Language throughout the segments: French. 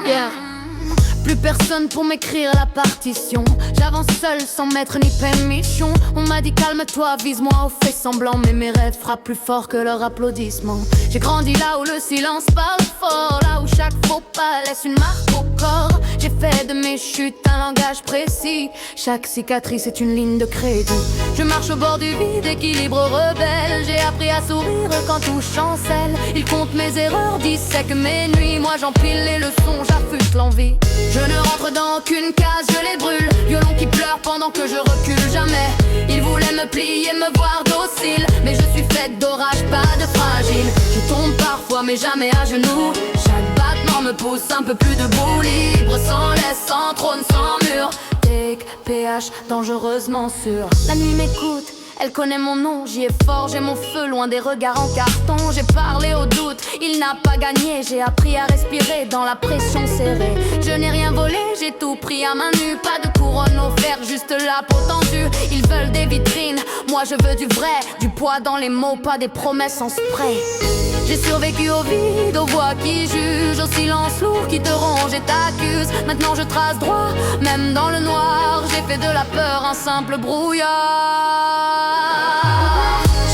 Yeah. Plus personne pour m'écrire la partition. J'avance seul sans maître ni permission. On m'a dit calme-toi, vise-moi au fait semblant. Mais mes rêves frappent plus fort que leurs applaudissements. J'ai grandi là où le silence parle fort, là où chaque faux pas laisse une marque au corps. J'ai fait de mes chutes un langage précis. Chaque cicatrice est une ligne de crédit. Je marche au bord du vide, équilibre rebelle. J'ai appris à sourire quand tout chancelle. Ils comptent mes erreurs, dissèquent mes nuits. Moi j'empile les leçons, j'affûte l'envie. Je ne rentre dans aucune case, je les brûle. Violon qui pleure pendant que je recule jamais. Ils voulaient me plier, me voir docile. Mais je suis faite d'orage, pas de fragile. Je tombe parfois mais jamais à genoux. Chaque battement me pousse un peu plus debout. Libre, sans laisse, sans trône, sans mur. Take, PH, dangereusement sûr. La nuit m'écoute, elle connaît mon nom, j'y ai fort, j'ai mon feu, loin des regards en carton. J'ai parlé au doute, il n'a pas gagné. J'ai appris à respirer dans la pression serrée. Je n'ai rien volé, j'ai tout pris à main nue. Pas de couronne offerte, juste la peau tendue. Ils veulent des vitrines, moi je veux du vrai. Du poids dans les mots, pas des promesses en spray. J'ai survécu au vide, aux voix qui jugent, au silence lourd qui te ronge et t'accuse. Maintenant je trace droit, même dans le noir. J'ai fait de la peur un simple brouillard.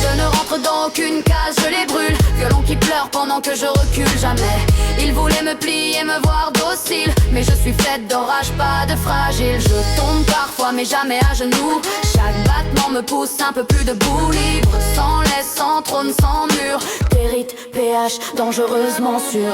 Je ne rentre dans aucune case, je les brûle. Violon qui pleure pendant que je recule jamais. Ils voulaient me plier, me voir docile. Mais je suis faite d'orage, pas de fragile. Je tombe parfois mais jamais à genoux. Chaque battement me pousse un peu plus debout. Libre, sans laisse, sans trône, sans mur. Périte, PH, dangereusement sûr.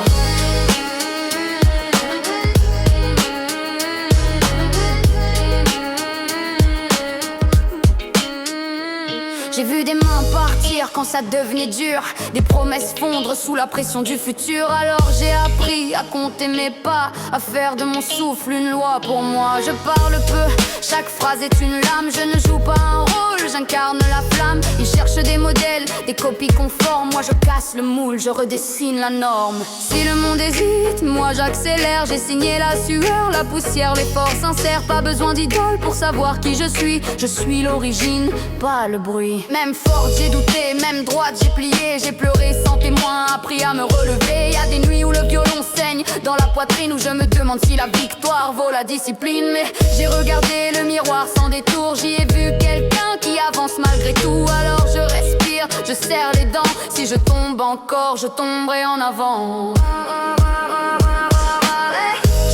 J'ai vu des mains partir quand ça devenait dur. Des promesses fondre sous la pression du futur. Alors j'ai appris à compter mes pas, à faire de mon souffle une loi pour moi. Je parle peu, chaque phrase est une lame. Je ne joue pas un rôle, j'incarne la flamme. Ils cherchent des modèles, des copies conformes. Moi je casse le moule, je redessine la norme. Si le monde hésite, moi j'accélère. J'ai signé la sueur, la poussière, l'effort sincère. Pas besoin d'idole pour savoir qui je suis. Je suis l'origine, pas le bruit. Même forte j'ai douté, même droite j'ai plié. J'ai pleuré sans témoin, appris à me relever. Y a des nuits où le violon saigne dans la poitrine, où je me demande si la victoire vaut la discipline. Mais j'ai regardé le miroir sans détour. J'y ai vu quelqu'un qui avance malgré tout. Alors je respire, je serre les dents. Si je tombe encore, je tomberai en avant.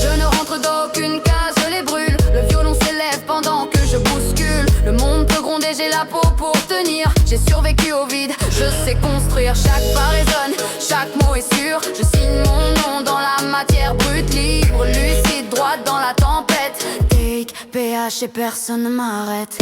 Je ne rentre dans aucune case, je les brûle. Le violon s'élève pendant que je bouscule. Le monde peut gronder, j'ai la peau pour tenir. J'ai survécu au vide, je sais construire. Chaque pas résonne, chaque mot est sûr. Je signe mon nom dans la matière brute. Libre, lucide, droite dans la tempête. Take, PH et personne ne m'arrête.